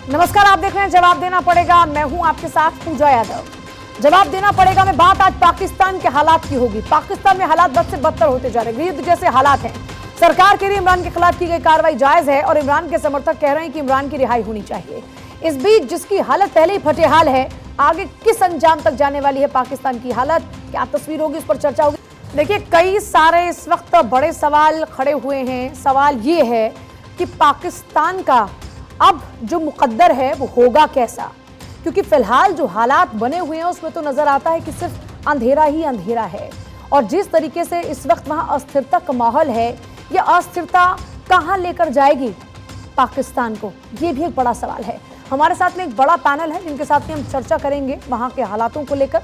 नमस्कार, आप देख रहे हैं जवाब देना पड़ेगा। मैं हूं आपके साथ पूजा यादव। जवाब देना पड़ेगा में बात आज पाकिस्तान के हालात की होगी। पाकिस्तान में हालात बद से बदतर होते जा रहे हैं, युद्ध जैसे हालात हैं। सरकार के लिए इमरान के खिलाफ की गई कार्रवाई जायज है और इमरान के समर्थक कह रहे हैं कि इमरान की रिहाई होनी चाहिए। इस बीच जिसकी हालत पहले ही फटेहाल है, आगे किस अंजाम तक जाने वाली है पाकिस्तान की हालत, क्या तस्वीर होगी, उस पर चर्चा होगी। देखिए, कई सारे इस वक्त बड़े सवाल खड़े हुए हैं। सवाल ये है कि पाकिस्तान का अब जो मुकद्दर है वो होगा कैसा, क्योंकि फिलहाल जो हालात बने हुए हैं उसमें तो नजर आता है कि सिर्फ अंधेरा ही अंधेरा है। और जिस तरीके से इस वक्त वहां अस्थिरता का माहौल है, यह अस्थिरता कहां लेकर जाएगी पाकिस्तान को, ये भी एक बड़ा सवाल है। हमारे साथ में एक बड़ा पैनल है जिनके साथ में हम चर्चा करेंगे वहां के हालातों को लेकर।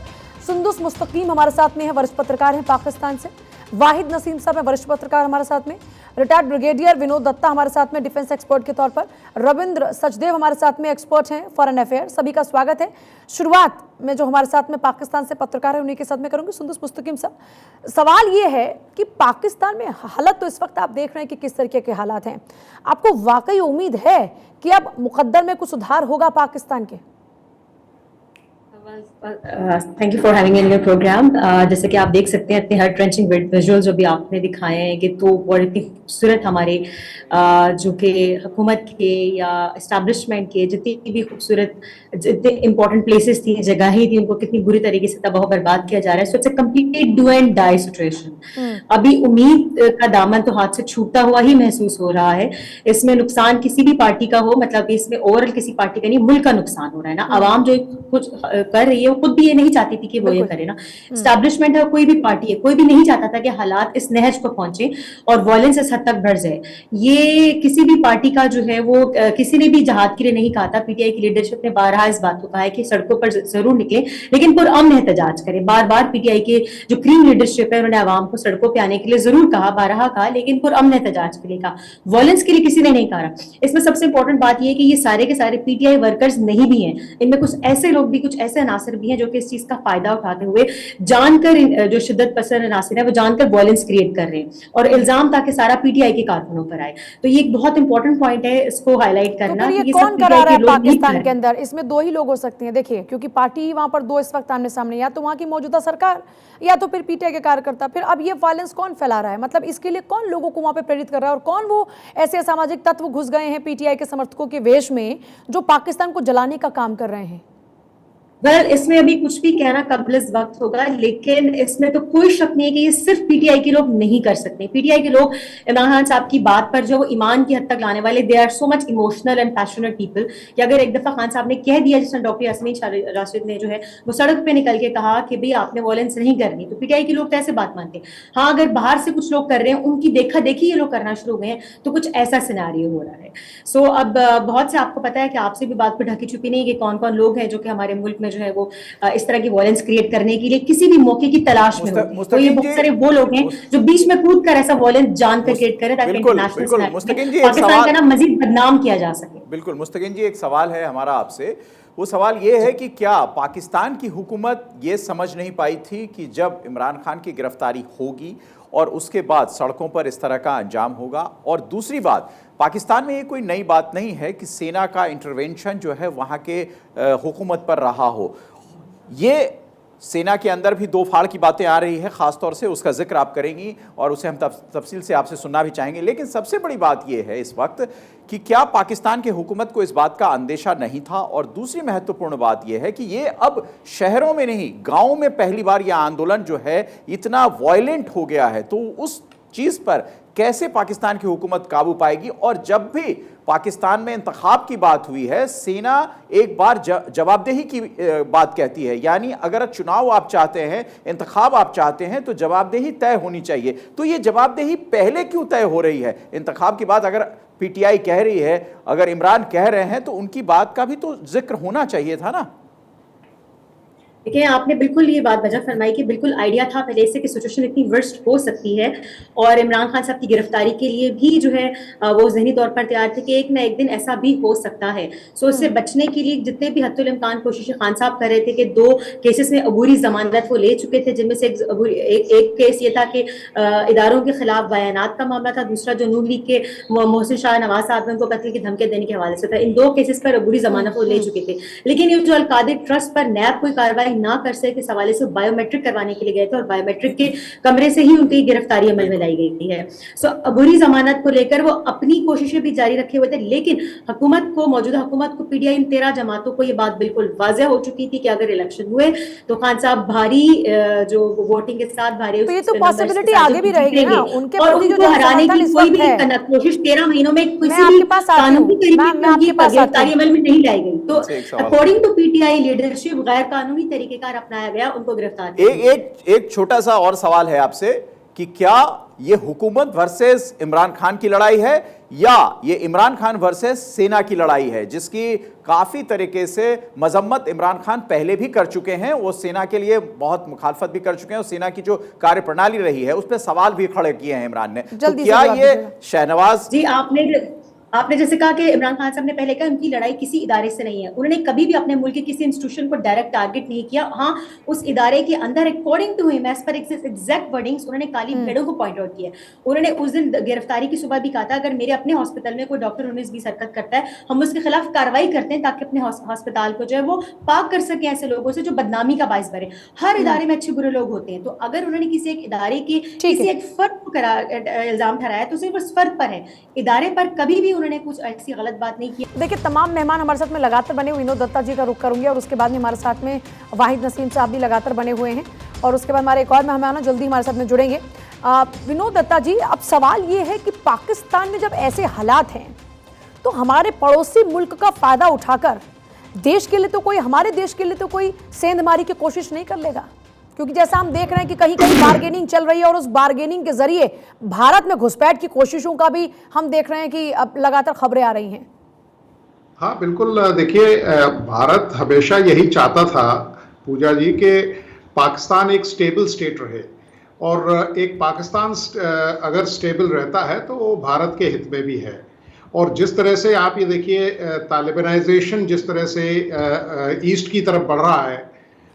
सुंदुस मुस्तकीम हमारे साथ में है, वरिष्ठ पत्रकार हैं पाकिस्तान से। वाहिद नसीम साहब है, वरिष्ठ पत्रकार हमारे साथ में। रिटायर्ड ब्रिगेडियर विनोद दत्ता हमारे साथ में, डिफेंस एक्सपर्ट के तौर पर। रविंद्र सचदेव हमारे साथ में, एक्सपर्ट हैं फॉरेन अफेयर। सभी का स्वागत है। शुरुआत में जो हमारे साथ में पाकिस्तान से पत्रकार है उन्हीं के साथ में करूंगी। सुंदुस मुस्तकीम साहब, सवाल ये है कि पाकिस्तान में हालत तो इस वक्त आप देख रहे हैं कि किस तरीके के हालात हैं। आपको वाकई उम्मीद है कि अब मुकद्दर में कुछ सुधार होगा पाकिस्तान के? Thank you for having in your programme. जैसे कि आप देख सकते हैं, इतने हार्ट ट्रेंचिंग विजुअल्स जो भी आपने दिखाए हैं कि तो और इतनी खूबसूरत हमारे जो कि हुकूमत के या इस्टेब्लिशमेंट के जितनी भी खूबसूरत जितने इंपॉर्टेंट प्लेसेस थी, जगह ही थी, उनको कितनी बुरी तरीके से तबाह बर्बाद किया जा रहा है। So it's a completely do and die situation. अभी उम्मीद का दामन तो हाथ से छूटता हुआ ही महसूस हो रहा है। इसमें नुकसान किसी भी पार्टी का हो, मतलब इसमें ओवरऑल किसी पार्टी का नहीं, मुल्क का नुकसान हो रहा है ना। आवाम जो कुछ कर रही है वो खुद भी ये नहीं चाहती थी कि वो ये करे ना। एस्टैब्लिशमेंट है, कोई भी पार्टी है, कोई भी नहीं चाहता था कि हालात इस नहज को पहुंचे और वॉयलेंस इस हद तक बढ़ जाए। ये किसी भी पार्टी का जो है वो किसी ने भी जहाद के लिए नहीं कहा था। पीटीआई की लीडरशिप ने बारहा इस बात को कहा है कि सड़कों पर जरूर निकले, लेकिन पुरअमन एहतजाज करें। बार बार पीटीआई के जो क्रीम लीडरशिप है उन्होंने आवाम को सड़कों पर आने के लिए जरूर कहा, बारहा कहा, लेकिन पुरअमन एहतजाज के लिए कहा, वॉयलेंस के लिए किसी ने नहीं कहा। इसमें सबसे इंपॉर्टेंट बात यह है कि ये सारे के सारे पीटीआई वर्कर्स नहीं भी हैं। इनमें कुछ ऐसे लोग भी, कुछ ऐसे अनासर भी हैं जो कि इस चीज का फायदा उठाते हुए जानकर, जो शिद्दत पसंद अनासर है वो जानकर वॉयलेंस क्रिएट कर रहे हैं और इल्जाम ताकि सारा पीटीआई के कारकुनों पर आए। तो ये एक बहुत इंपॉर्टेंट पॉइंट है, इसको हाईलाइट करना। तो ये कौन करा रहा है पाकिस्तान के अंदर? इसमें दो ही लोग हो सकते हैं, देखिए, क्योंकि पार्टी वहां पर दो इस वक्त आमने सामने, या तो वहां की मौजूदा सरकार या तो फिर पीटीआई के कार्यकर्ता। फिर अब ये वायलेंस कौन फैला रहा है? मतलब इसके लिए कौन लोगों को वहां पे प्रेरित कर रहा है और कौन वो ऐसे सामाजिक तत्व घुस गए हैं पीटीआई के समर्थकों के वेश में जो पाकिस्तान को जलाने का काम कर रहे हैं? इसमें अभी कुछ भी कहना कबलिस वक्त होगा, लेकिन इसमें तो कोई शक नहीं है कि ये सिर्फ पीटीआई के लोग नहीं कर सकते। पीटीआई के लोग इमरान खान साहब की बात पर जो ईमान की हद तक लाने वाले, they are so much emotional and passionate people कि अगर एक दफा खान साहब ने कह दिया, जिसने डॉक्टर यास्मीन राशिद ने जो है वो सड़क पे निकल के कहा कि भाई आपने वॉयलेंस नहीं करनी, तो पीटीआई के लोग तो ऐसे बात मानते हैं। हाँ, अगर बाहर से कुछ लोग कर रहे हैं, उनकी देखा देखी ये लोग करना शुरू हुए हैं, तो कुछ ऐसा सिनेरियो हो रहा है। सो अब बहुत से आपको पता है कि आपसे भी बात पर ढकी छुपी नहीं कि कौन कौन लोग हैं जो कि हमारे मुल्क में जो है वो इस तरह की वॉयलेंस क्रिएट करने के लिए किसी भी मौके की तलाश में होते हैं। तो ये बहुत सारे वो लोग हैं जो बीच में कूद कर ऐसा वॉयलेंस जानकर क्रिएट करें ताकि इंटरनेशनल पाकिस्तान का नाम मजीद बदनाम किया जा सके। बिल्कुल मुस्तकीम जी, एक सवाल है हमारा आपसे। वो सवाल ये है कि क्या पाकिस्तान की हुकूमत ये समझ नहीं पाई थी कि जब इमरान खान की गिरफ्तारी होगी और उसके बाद सड़कों पर इस तरह का अंजाम होगा? और दूसरी बात, पाकिस्तान में ये कोई नई बात नहीं है कि सेना का इंटरवेंशन जो है वहाँ के हुकूमत पर रहा हो। ये सेना के अंदर भी दो फाड़ की बातें आ रही है, खासतौर से उसका जिक्र आप करेंगी और उसे हम तफसील से आपसे सुनना भी चाहेंगे। लेकिन सबसे बड़ी बात यह है इस वक्त कि क्या पाकिस्तान की हुकूमत को इस बात का अंदेशा नहीं था? और दूसरी महत्वपूर्ण बात यह है कि ये अब शहरों में नहीं, गाँव में पहली बार यह आंदोलन जो है इतना वायलेंट हो गया है। तो उस चीज़ पर कैसे पाकिस्तान की हुकूमत काबू पाएगी? और जब भी पाकिस्तान में इंतखाब की बात हुई है, सेना एक बार जवाबदेही की बात कहती है, यानी अगर चुनाव आप चाहते हैं, इंतखाब आप चाहते हैं, तो जवाबदेही तय होनी चाहिए। तो ये जवाबदेही पहले क्यों तय हो रही है? इंतखाब की बात अगर पीटीआई कह रही है, अगर इमरान कह रहे हैं, तो उनकी बात का भी तो जिक्र होना चाहिए था ना। देखिए, आपने बिल्कुल ये बात वजह फरमाई कि बिल्कुल आइडिया था पहले से कि सिचुएशन इतनी वर्स्ट हो सकती है, और इमरान खान साहब की गिरफ्तारी के लिए भी जो है वो ज़हनी तौर पर तैयार थे कि एक ना एक दिन ऐसा भी हो सकता है। सो इससे बचने के लिए जितने भी हद्दुल इम्कान कोशिशें खान साहब कर रहे थे कि 2 केसेस में अबूरी जमानत वो ले चुके थे, जिनमें से एक केस ये था कि इदारों के खिलाफ बयानात का मामला था, दूसरा जो नून लीग के मोहसिन शाह नवाज साहब ने उनको कत्ल की धमकी देने के हवाले से था। इन 2 केसेस पर अबूरी जमानत वो ले चुके थे, लेकिन ये जो अलकादिर ट्रस्ट पर नैब कोई कार्रवाई ना कर सके इस हवाले से बायोमेट्रिक करवाने के लिए गए थे, और बायोमेट्रिक के कमरे से ही उनकी गिरफ्तारी अमल में लाई गई है। सो अबूरी जमानत को लेकर वो अपनी कोशिशें भी जारी रखे हुए थे, लेकिन मौजूदा हुकूमत को पीटीआई इन 13 जमातों को ये बात बिल्कुल वाज़ेह हो चुकी थी कि अगर इलेक्शन हुए तो खान साहब भारी जो वोटिंग के साथ भारी, तो ये तो पॉसिबिलिटी आगे भी रहेगी ना उनके और उनको हराने की कोई भी कोशिश 13 महीनों में किसी भी कानूनी तरीके की गिरफ्तारी अमल में नहीं लाई गई। तो अकॉर्डिंग टू पीटीआई लीडरशिप गैर कानूनी तरीकेकार अपनाया गया, उनको गिरफ्तार। एक छोटा सा और सवाल है आपसे कि क्या ये हुकूमत वर्सेस इमरान खान की लड़ाई है या ये इमरान खान वर्सेस सेना की लड़ाई है, जिसकी काफी तरीके से मजम्मत इमरान खान पहले भी कर चुके हैं, वो सेना के लिए बहुत मुखालफत भी कर चुके हैं और सेना की जो कार्यप्रणाली रही है उस पर सवाल भी खड़े किए हैं इमरान ने। तो क्या ये शहनवाज जी, आपने जैसे कहा कि इमरान खान साहब ने पहले कहा उनकी लड़ाई किसी इदारे से नहीं है, उन्होंने कभी भी अपने मुल्क के किसी इंस्टीट्यूशन को डायरेक्ट टारगेट नहीं किया। हाँ, उस इदारे के अंदर according to him as per exact wordings उन्होंने काली भेड़ों को पॉइंट आउट किया। उन्होंने उस दिन गिरफ्तारी की सुबह भी कहा था अगर मेरे अपने हॉस्पिटल में कोई डॉक्टर 19-20 हरकत करता है, हम उसके खिलाफ कार्रवाई करते हैं ताकि अपने हॉस्पिटल को जो है वो पाक कर सके ऐसे लोगों से जो बदनामी का बाइस बने। हर इदारे में अच्छे बुरे लोग होते हैं, तो अगर उन्होंने किसी एक इदारे के किसी एक फर्द को इल्जाम ठहराया तो सिर्फ उस फर्द पर है, इदारे पर कभी भी उन्होंने कुछ ऐसी गलत बात नहीं की। देखिए, तमाम मेहमान हमारे साथ में लगातार बने हुए, विनोद दत्ता जी का रुख करूंगी और उसके बाद में हमारे साथ में वाहिद नसीम साहब भी लगातार बने हुए हैं, और उसके बाद हमारे एक और मेहमान जल्दी हमारे साथ में जुड़ेंगे। विनोद दत्ता जी, अब सवाल ये है कि पाकिस्तान में जब ऐसे हालात हैं तो हमारे पड़ोसी मुल्क का फायदा उठाकर देश के लिए तो कोई, हमारे देश के लिए तो कोई सेंधमारी की कोशिश नहीं कर लेगा, क्योंकि जैसा हम देख रहे हैं कि कहीं कहीं बार्गेनिंग चल रही है और उस बार्गेनिंग के जरिए भारत में घुसपैठ की कोशिशों का भी हम देख रहे हैं कि अब लगातार खबरें आ रही हैं। हाँ बिल्कुल, देखिए भारत हमेशा यही चाहता था पूजा जी कि पाकिस्तान एक स्टेबल स्टेट रहे, और एक पाकिस्तान अगर स्टेबल रहता है तो वो भारत के हित में भी है। और जिस तरह से आप ये देखिए तालिबानाइजेशन जिस तरह से ईस्ट की तरफ बढ़ रहा है,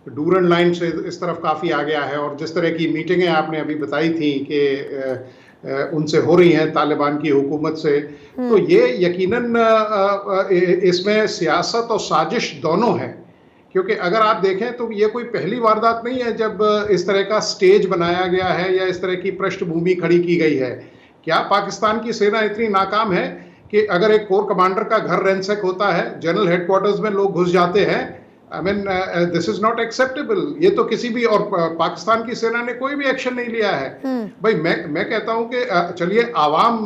डूरन लाइन से इस तरफ काफ़ी आ गया है, और जिस तरह की मीटिंगें आपने अभी बताई थी कि उनसे हो रही हैं तालिबान की हुकूमत से, तो ये यकीनन इसमें सियासत और साजिश दोनों है। क्योंकि अगर आप देखें तो ये कोई पहली वारदात नहीं है जब इस तरह का स्टेज बनाया गया है या इस तरह की पृष्ठभूमि खड़ी की गई है। क्या पाकिस्तान की सेना इतनी नाकाम है कि अगर एक कोर कमांडर का घर रैंसैक होता है, जनरल हेडक्वार्टर्स में लोग घुस जाते हैं, I mean this is not acceptable. ये तो किसी भी, और पाकिस्तान की सेना ने कोई भी एक्शन नहीं लिया है। भाई मैं कहता हूं कि चलिए आवाम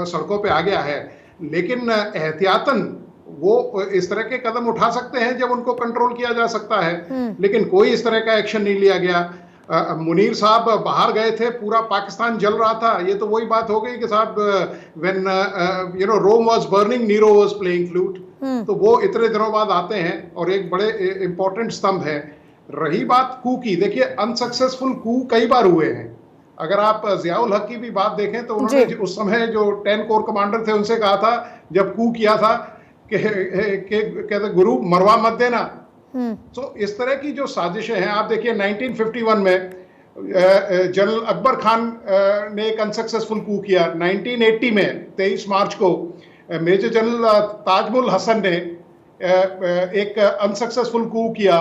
सड़कों पे आ गया है, लेकिन एहतियातन वो इस तरह के कदम उठा सकते हैं जब उनको कंट्रोल किया जा सकता है, लेकिन कोई इस तरह का एक्शन नहीं लिया गया। मुनीर साहब बाहर गए थे, पूरा पाकिस्तान जल रहा था। ये तो वही बात हो गई कि साहब when you know Rome was burning, Nero was playing flute. तो वो इतने दिनों बाद आते हैं और एक बड़े इंपॉर्टेंट स्तंभ है। रही बात कू की, देखिए अनसक्सेसफुल कू कई बार हुए हैं। अगर आप जियाउल हक की भी बात देखें तो उन्होंने उस समय जो 10 कोर कमांडर थे उनसे कहा था जब कू किया था कि कहते गुरु मरवा मत देना। तो इस तरह की जो साजिशें हैं, आप देखिए 1951 में जनरल अकबर खान ने एक अनसक्सेसफुल कू किया। 1980 में 23 मार्च को मेजर जनरल ताजमुल हसन ने एक अनसक्सेसफुल कू किया।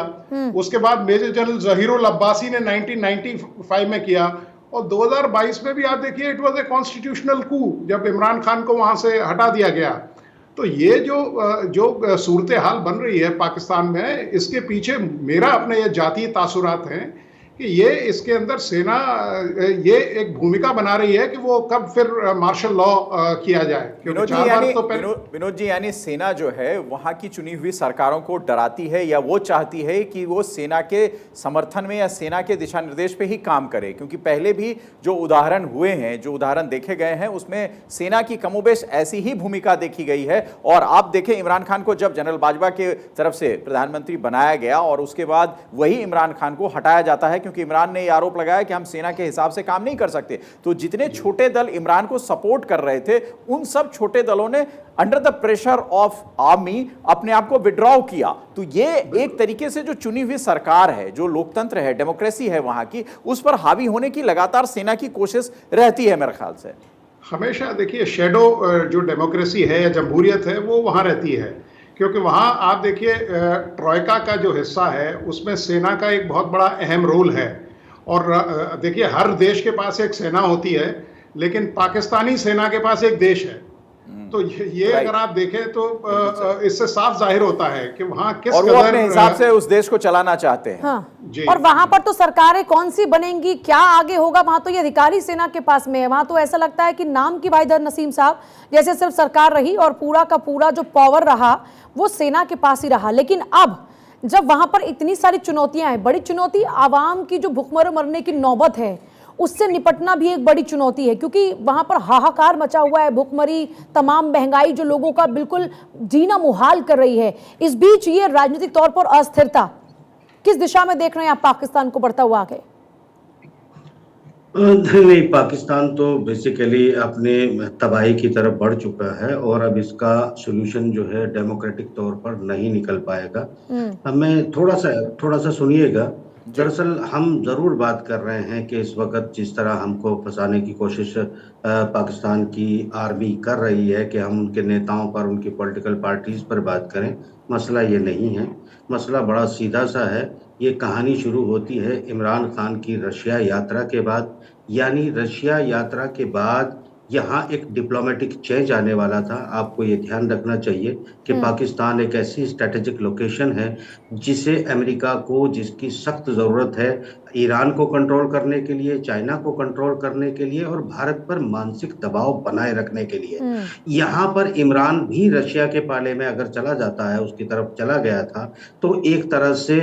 उसके बाद मेजर जनरल जहीरुल अब्बासी ने 1995 में किया, और 2022 में भी आप देखिए इट वाज ए कॉन्स्टिट्यूशनल कू जब इमरान खान को वहां से हटा दिया गया। तो ये जो सूरत हाल बन रही है पाकिस्तान में, इसके पीछे मेरा अपने ये जातीय तासुरात हैं कि ये इसके अंदर सेना ये एक भूमिका बना रही है कि वो कब फिर मार्शल लॉ किया जाए, क्योंकि 4 बार तो पहले विनोद जी, यानी सेना जो है वहां की चुनी हुई सरकारों को डराती है या वो चाहती है कि वो सेना के समर्थन में या सेना के दिशा निर्देश पे ही काम करे? क्योंकि पहले भी जो उदाहरण हुए हैं, जो उदाहरण देखे गए हैं, उसमें सेना की कमोबेश ऐसी ही भूमिका देखी गई है। और आप देखें, इमरान खान को जब जनरल बाजवा के तरफ से प्रधानमंत्री बनाया गया और उसके बाद वही इमरान खान को हटाया जाता है क्योंकि इमरान ने यह आरोप लगाया कि हम सेना के हिसाब से काम नहीं कर सकते। तो जितने छोटे दल इमरान को सपोर्ट कर रहे थे, उन सब छोटे दलों ने under the pressure of army अपने आप को विड्रॉ किया। तो ये एक तरीके से जो चुनी हुई सरकार है, जो लोकतंत्र है, डेमोक्रेसी है वहां की, उस पर हावी होने की लगातार सेना की कोशिश रहती है मेरे ख्याल से। हमेशा देखिए, शेडो जो डेमोक्रेसी है या जमहूरियत है वो वहां रहती है, क्योंकि वहां आप देखिए ट्रॉयका का जो हिस्सा है उसमें सेना का एक बहुत बड़ा अहम रोल है। और देखिए, हर देश के पास एक सेना होती है, लेकिन पाकिस्तानी सेना के पास एक देश है। तो ये अगर आप देखें तो इससे साफ जाहिर होता है कि वहां किस और वो अपने हिसाब से उस देश को चलाना चाहते हैं। हाँ। और वहां पर तो सरकारें कौन सी बनेंगी, क्या आगे होगा, वहां तो ये अधिकारी सेना के पास में है। वहां तो ऐसा लगता है कि नाम की भाई नसीम साहब जैसे सिर्फ सरकार रही और पूरा का पूरा जो पावर रहा वो सेना के पास ही रहा। लेकिन अब जब वहां पर इतनी सारी चुनौतियां हैं, बड़ी चुनौती आवाम की जो भूखमर मरने की नौबत है उससे निपटना भी एक बड़ी चुनौती है, क्योंकि वहां पर हाहाकार मचा हुआ है, भूखमरी, तमाम महंगाई जो लोगों का बिल्कुल जीना मुहाल कर रही है। इस बीच ये राजनीतिक तौर पर अस्थिरता किस दिशा में देख रहे हैं आप पाकिस्तान को बढ़ता हुआ आगे? नहीं, पाकिस्तान तो बेसिकली अपने तबाही की तरफ बढ़ चुका है और अब इसका सोल्यूशन जो है डेमोक्रेटिक तौर पर नहीं निकल पाएगा। हमें थोड़ा सा सुनिएगा। दरअसल हम जरूर बात कर रहे हैं कि इस वक्त जिस तरह हमको फंसाने की कोशिश पाकिस्तान की आर्मी कर रही है कि हम उनके नेताओं पर, उनकी पॉलिटिकल पार्टीज पर बात करें, मसला ये नहीं है। मसला बड़ा सीधा सा है। ये कहानी शुरू होती है इमरान खान की रशिया यात्रा के बाद। यानी रशिया यात्रा के बाद यहाँ एक डिप्लोमेटिक चेंज आने वाला था। आपको ये ध्यान रखना चाहिए कि पाकिस्तान एक ऐसी स्ट्रेटेजिक लोकेशन है जिसे अमेरिका को, जिसकी सख्त ज़रूरत है ईरान को कंट्रोल करने के लिए, चाइना को कंट्रोल करने के लिए और भारत पर मानसिक दबाव बनाए रखने के लिए। यहाँ पर इमरान भी रशिया के पाले में अगर चला जाता है, उसकी तरफ चला गया था, तो एक तरह से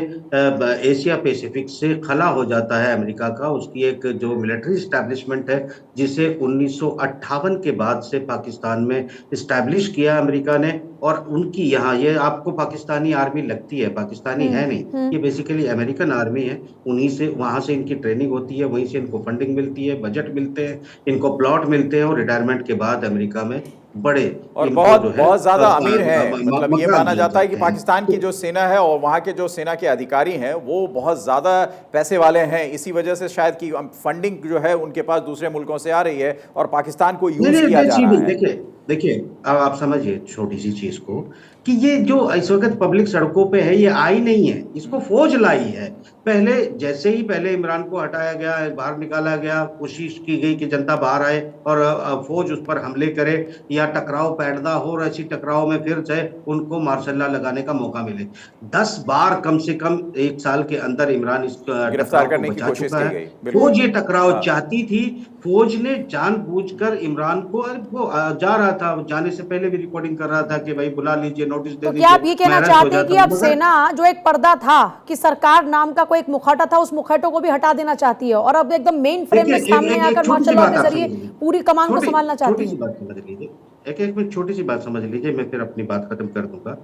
एशिया पैसिफिक से खला हो जाता है अमेरिका का। उसकी एक जो मिलिट्री स्टैब्लिशमेंट है जिसे 1958 के बाद से पाकिस्तान में इस्टेब्लिश किया अमेरिका ने, और उनकी यहाँ, ये आपको पाकिस्तानी आर्मी लगती है, पाकिस्तानी है नहीं, ये बेसिकली अमेरिकन आर्मी है। उन्हीं से, वहां से इनकी ट्रेनिंग होती है, वहीं से इनको फंडिंग मिलती है, बजट मिलते हैं, इनको प्लॉट मिलते हैं और रिटायरमेंट के बाद अमेरिका में बड़े और बहुत ज्यादा अमीर है। मतलब ये माना जाता है कि पाकिस्तान की जो सेना है और वहां के जो सेना के अधिकारी हैं वो बहुत ज्यादा पैसे वाले हैं। इसी वजह से शायद कि फंडिंग जो है उनके पास दूसरे मुल्कों से आ रही है और पाकिस्तान को यूज किया जा रहा है। देखिए, अब आप समझिए छोटी सी चीज को कि ये जो इस वक्त पब्लिक सड़कों पे है, ये आई नहीं है, इसको फौज लाई है। पहले जैसे ही पहले इमरान को हटाया गया, बाहर निकाला गया, कोशिश की गई कि जनता बाहर आए और फौज उस पर हमले करे या टकराव पैदा हो, और ऐसी टकराव में फिर से उनको मार्शल लॉ लगाने का मौका मिले। 10 बार कम से कम 1 साल के अंदर इमरान इस गिरफ्तार करने की कोशिश की गई। फौज ये टकराव चाहती थी। फौज ने जानबूझकर इमरान को, वो जा रहा था, जाने से पहले भी रिकॉर्डिंग कर रहा था कि भाई बुला लीजिए, नोटिस दे दीजिए। क्या आप ये कहना चाहते हैं कि अब सेना जो एक पर्दा था कि सरकार नाम का कोई एक मुखौटा था, उस मुखौटे को भी हटा देना चाहती है और अब एकदम मेन फ्रेम में सामने आकर मार्शल लॉ के जरिए पूरी कमान को संभालना चाहती है? एक मिनट, छोटी सी बात समझ लीजिए, मैं फिर अपनी बात खत्म कर दूंगा।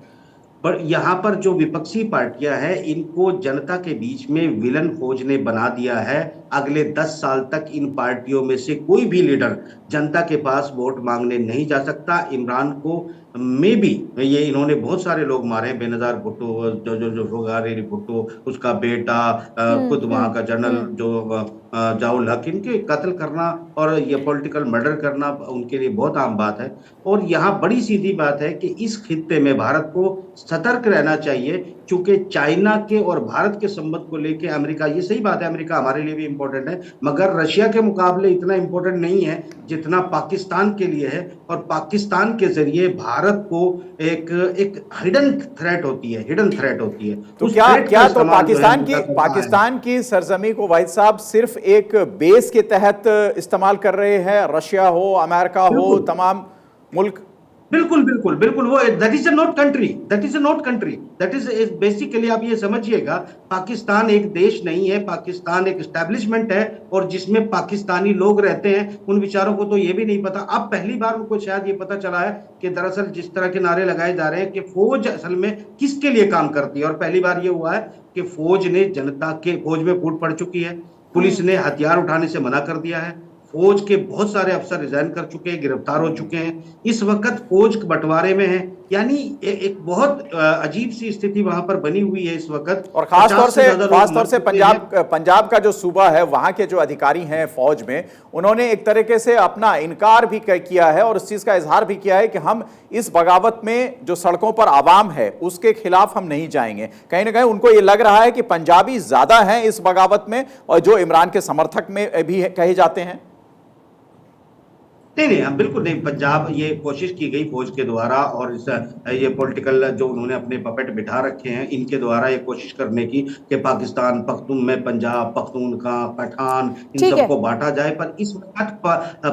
पर यहाँ पर जो विपक्षी पार्टियां हैं, इनको जनता के बीच में विलन फौज ने बना दिया है। अगले 10 साल तक इन पार्टियों में से कोई भी लीडर जनता के पास वोट मांगने नहीं जा सकता। इमरान को में भी ये इन्होंने बहुत सारे लोग मारे, बेनज़ार भुट्टो, जो भुट्टो, उसका बेटा, खुद वहाँ का जनरल जो जाउल हक, इनके कत्ल करना और ये पॉलिटिकल मर्डर करना उनके लिए बहुत आम बात है। और यहाँ बड़ी सीधी बात है कि इस खित्ते में भारत को सतर्क रहना चाहिए, क्योंकि चाइना के और भारत के संबंध को लेके अमेरिका, ये सही बात है, अमेरिका हमारे लिए भी इंपॉर्टेंट है, मगर रशिया के मुकाबले इतना इंपॉर्टेंट नहीं है जितना पाकिस्तान के लिए है। और पाकिस्तान के जरिए भारत भारत को एक हिडन थ्रेट होती है, तो उस क्या threat क्या का तो इस्तेमाल जो है पाकिस्तान की सरजमी को वाहिद साहब सिर्फ एक बेस के तहत इस्तेमाल कर रहे हैं? रशिया हो, अमेरिका हो, बिल्कुल। तमाम मुल्क? बिल्कुल वो that is a not country, that is basically आप ये समझिएगा, पाकिस्तान एक देश नहीं है, पाकिस्तान एक एस्टेब्लिशमेंट है, और जिसमें पाकिस्तानी लोग रहते हैं, उन बेचारों को तो ये भी नहीं पता। अब पहली बार उनको शायद ये पता चला है कि दरअसल जिस तरह के नारे लगाए जा रहे हैं कि फौज असल में किसके लिए काम करती है, और पहली बार ये हुआ है कि फौज में फूट पड़ चुकी है, पुलिस ने हथियार उठाने से मना कर दिया है, फौज के बहुत सारे अफसर रिजाइन कर चुके हैं, गिरफ्तार हो चुके हैं, इस वक्त फौज बंटवारे में है, यानी एक बहुत अजीब सी स्थिति वहां पर बनी हुई है इस वक्त। और खास तौर से पंजाब का जो सूबा है, वहां के जो अधिकारी हैं फौज में, उन्होंने एक तरीके से अपना इनकार भी किया है और इस चीज का इजहार भी किया है कि हम इस बगावत में जो सड़कों पर आवाम है उसके खिलाफ हम नहीं जाएंगे। कहीं ना कहीं उनको ये लग रहा है कि पंजाबी ज्यादा हैं इस बगावत में और जो इमरान के समर्थक में भी कहे जाते हैं। नहीं, हम बिल्कुल नहीं। पंजाब, ये कोशिश की गई फौज के द्वारा, और ये पॉलिटिकल जो उन्होंने अपने पपेट बिठा रखे हैं, इनके द्वारा ये कोशिश करने की कि पाकिस्तान पख्तून में पंजाब, पख्तूनख्वा, पठान, इन सबको बांटा जाए। पर इस वक्त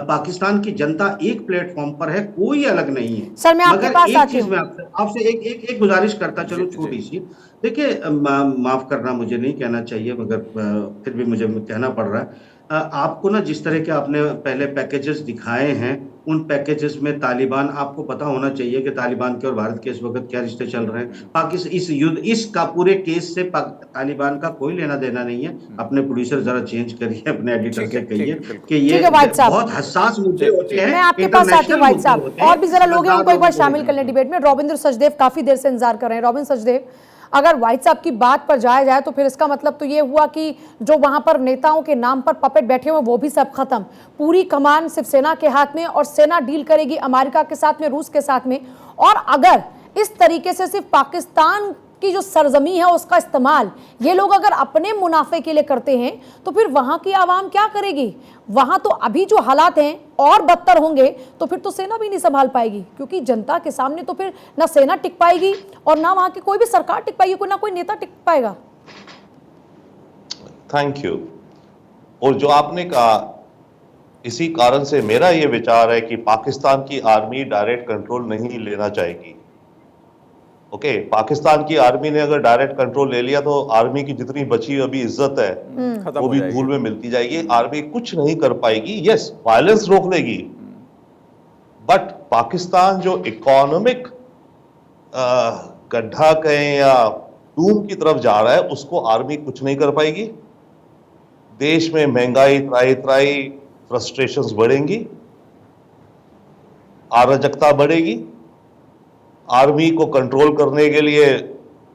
पाकिस्तान की जनता एक प्लेटफॉर्म पर है, कोई अलग नहीं है। सर, मैं आपके पास एक चीज में आपसे एक गुजारिश करता चलो, छोटी सी। देखिए, माफ करना, मुझे नहीं कहना चाहिए, मगर फिर भी मुझे कहना पड़ रहा है। आपको ना, जिस तरह के आपने पहले पैकेजेस दिखाए हैं, उन पैकेजेस में तालिबान, आपको पता होना चाहिए कि तालिबान के और भारत के इस वक्त क्या रिश्ते चल रहे हैं। पाकिस्तान इस युद्ध, इसका पूरे केस से तालिबान का कोई लेना देना नहीं है। अपने प्रोड्यूसर जरा चेंज करिए, अपने एडिटर से कहिए कि ये बहुत हसास मुद्दे होते हैं। मैं आपके पास आती हूँ वाहिद साहब, और भी जरा लोग हैं उनको एक बार शामिल कर लें डिबेट में। रॉबिंद्र सचदेव काफी देर से इंतजार कर रहे हैं। रॉबिंद्र सचदेव, अगर वाहिद साहब की बात पर जाया जाए तो फिर इसका मतलब तो ये हुआ कि जो वहां पर नेताओं के नाम पर पपेट बैठे हुए वो भी सब खत्म, पूरी कमान सिर्फ सेना के हाथ में, और सेना डील करेगी अमेरिका के साथ में, रूस के साथ में। और अगर इस तरीके से सिर्फ पाकिस्तान की जो सरजमी है उसका इस्तेमाल ये लोग अगर अपने मुनाफे के लिए करते हैं तो फिर वहां की आवाम क्या करेगी? वहां तो अभी जो हालात हैं और बदतर होंगे, तो फिर तो सेना भी नहीं संभाल पाएगी, क्योंकि जनता के सामने तो फिर ना सेना टिक पाएगी और ना वहां की कोई भी सरकार टिक पाएगी, कोई ना कोई नेता टिक पाएगा। Thank you. और जो आपने कहा, इसी कारण से मेरा ये विचार है कि पाकिस्तान की आर्मी डायरेक्ट कंट्रोल नहीं लेना चाहेगी। ओके, पाकिस्तान की आर्मी ने अगर डायरेक्ट कंट्रोल ले लिया तो आर्मी की जितनी बची अभी इज्जत है वो भी धूल में मिलती जाएगी। आर्मी कुछ नहीं कर पाएगी। यस, वायलेंस रोक लेगी, बट पाकिस्तान जो इकोनॉमिक गड्ढा कहें या डूम की तरफ जा रहा है, उसको आर्मी कुछ नहीं कर पाएगी। देश में महंगाई त्राई फ्रस्ट्रेशंस बढ़ेंगी, अराजकता बढ़ेगी। आर्मी को कंट्रोल करने के लिए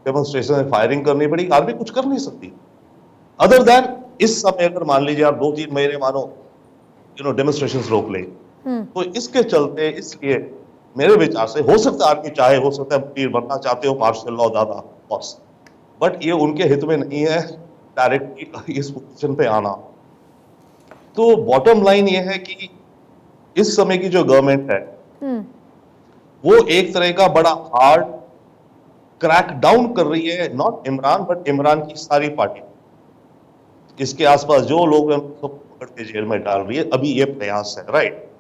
डेमोन्स्ट्रेशन में फायरिंग करनी पड़ेगी। आर्मी कुछ कर नहीं सकती अदर देन, इस समय अगर मान लीजिए आप 2-3 महीने मानो डेमोन्स्ट्रेशन रोक ले, तो इसके चलते, इसलिए मेरे विचार से हो सकता है आर्मी चाहे, हो सकता है बनना चाहते हो मार्शल लॉ ज्यादा बॉस, बट ये उनके हित में नहीं है डायरेक्टली इस पोजीशन पे आना। तो बॉटम लाइन ये है कि इस समय की जो गवर्नमेंट है वो एक तरह का बड़ा हार्ड क्रैक डाउन कर रही है, नॉट इमरान बट इमरान की सारी पार्टी, इसके आसपास जो लोग हैं उनको पकड़ के जेल में डाल रही है। अभी ये प्रयास है, राइट।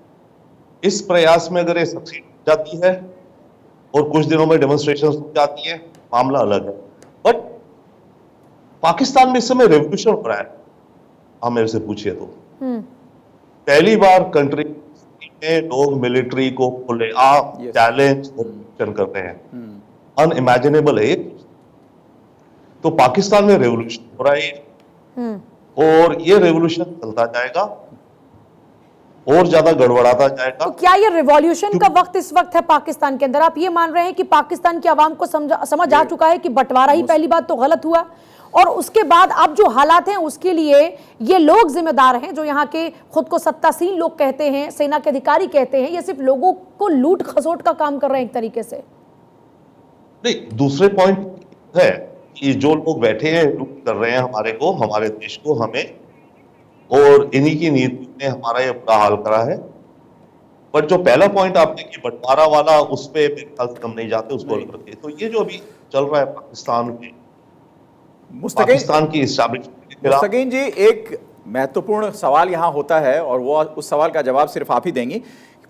इस प्रयास में अगर ये सक्सीड हो जाती है और कुछ दिनों में डेमोन्स्ट्रेशन हो जाती है, मामला अलग है। बट पाकिस्तान में इस समय रेवोल्यूशन हो रहा है, आप मेरे से पूछिए तो। पहली बार कंट्री में लोग मिलिट्री को खुलेआम चैलेंज करते हैं, अनइमेजिनेबल है। तो पाकिस्तान में रेवोल्यूशन हो रहा है और ये रेवोल्यूशन चलता जाएगा और ज्यादा गड़बड़ाता जाएगा। तो क्या ये रिवॉल्यूशन का वक्त इस वक्त है पाकिस्तान के अंदर? आप ये मान रहे हैं कि पाकिस्तान की आवाम को समझ आ चुका है कि बंटवारा ही पहली बात तो गलत हुआ, और उसके बाद अब जो हालात हैं उसके लिए ये लोग जिम्मेदार हैं, जो यहाँ के खुद को सत्तासीन लोग कहते हैं, सेना के अधिकारी कहते हैं, ये सिर्फ लोगों को लूट खसोट का काम कर रहे हैं एक तरीके से। नहीं, दूसरे पॉइंट है कि जो लोग बैठे हैं लूट कर रहे हैं हमारे को, हमारे देश को, हमें, और इन्हीं की नीति ने हमारा ये बुरा हाल करा है। बट जो पहला पॉइंट आपने कि बंटवारा वाला, उस पे मेरे ख्याल से हम नहीं जाते उसको करके। तो ये जो अभी चल रहा है पाकिस्तान की इस्टेब्लिशमेंट के खिलाफ। मुस्तकीन जी, एक महत्वपूर्ण सवाल यहाँ होता है और वो उस सवाल का जवाब सिर्फ आप ही देंगी।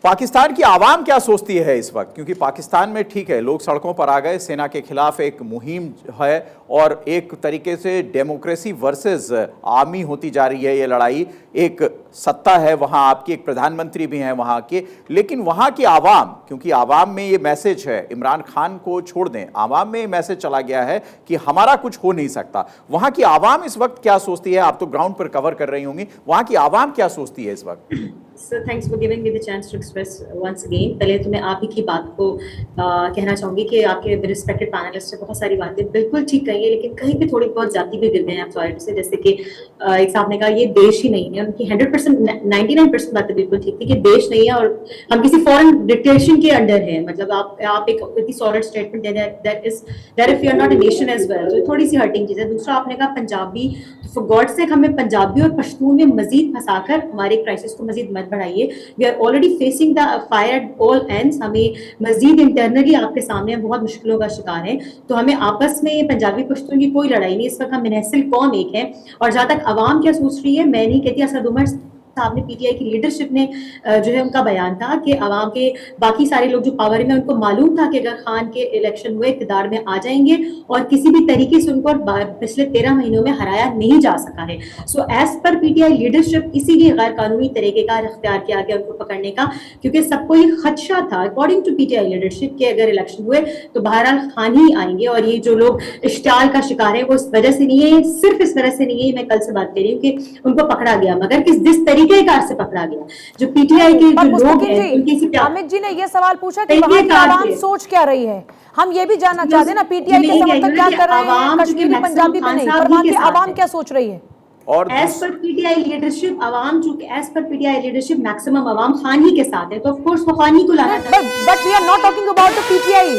पाकिस्तान की आवाम क्या सोचती है इस वक्त? क्योंकि पाकिस्तान में ठीक है, लोग सड़कों पर आ गए, सेना के खिलाफ एक मुहिम है और एक तरीके से डेमोक्रेसी वर्सेस आर्मी होती जा रही है ये लड़ाई। एक सत्ता है वहाँ आपकी, एक प्रधानमंत्री भी हैं वहाँ के, लेकिन वहाँ की आवाम, क्योंकि आवाम में ये मैसेज है, इमरान खान को छोड़ दें, आवाम में ये मैसेज चला गया है कि हमारा कुछ हो नहीं सकता। वहाँ की आवाम इस वक्त क्या सोचती है? आप तो ग्राउंड पर कवर कर रही होंगी, वहाँ की आवाम क्या सोचती है इस वक्त? Sir, thanks for giving me the chance to express once again. पहले तो मैं आप ही की बात को कहना चाहूंगी कि आपके रिस्पेक्टेड पैनलिस्ट ने बहुत सारी बातें बिल्कुल ठीक कही है, लेकिन कहीं पे थोड़ी बहुत जाती भी गिर गए हैं आप सॉरी से। जैसे कि एक साहब ने कहा ये देश ही नहीं है, उनकी 100% 99% बातें बिल्कुल ठीक थी कि देश नहीं है और हम किसी फॉरेन डिक्टेटरशिप के अंडर है। मतलब आप एक इतनी सॉलिड स्टेटमेंट दे that if you are not a nation as well, तो थोड़ी सी हर्टिंग चीज है। दूसरा आपने कहा पंजाबी, फॉर गॉड सेक हमें पंजाबी और पश्तून में मजीद फंसाकर हमारे क्राइसिस को मजीद मत बढ़ाइए। We are already facing the fire at all ends. हमें मजीद इंटरनली आपके सामने बहुत मुश्किलों का शिकार है। तो हमें आपस में पंजाबी पश्तून की कोई लड़ाई नहीं, इस वक्त हम मुनहसिल कौम एक है। और जहां तक अवाम क्या सोच रही है, मैं नहीं कहती, असद उमर साहब ने, पीटीआई की लीडरशिप ने जो है उनका बयान था कि अवाम के बाकी सारे लोग जो पावर में, उनको मालूम था कि अगर खान के इलेक्शन हुए इक़्तिदार में आ जाएंगे और किसी भी तरीके से उनको पिछले 13 महीनों में हराया नहीं जा सका है। So as per PTI leadership इसीलिए गैर कानूनी तरीके का इख्तियार किया गया उनको पकड़ने का, क्योंकि सबको ये खदशा था अकॉर्डिंग टू पीटीआई लीडरशिप के अगर इलेक्शन हुए तो बहरहाल खान ही आएंगे। और ये जो लोग इश्तियाल का शिकार है वो इस वजह से नहीं है, सिर्फ इस वजह से नहीं है, मैं कल से बात कर रही हूँ कि उनको पकड़ा गया, मगर जिस तरीके से पकड़ा गया, जो पीटीआई के जो लोग हैं उनके। अमित जी ने ये सवाल पूछा कि वहां की आवाम सोच क्या रही है। हम ये भी जानना चाहते हैं ना, पीटीआई के समर्थक क्या कर रहे हैं, कश्मीरी पंजाबी में नहीं, पर वहां की आवाम क्या सोच रही है? और एज पर पीटीआई लीडरशिप आवाम, चूंकि as per PTI leadership maximum आवाम खान ही के साथ है, तो ऑफ कोर्स वो खान ही को लाना था। But we are not talking about the PTI,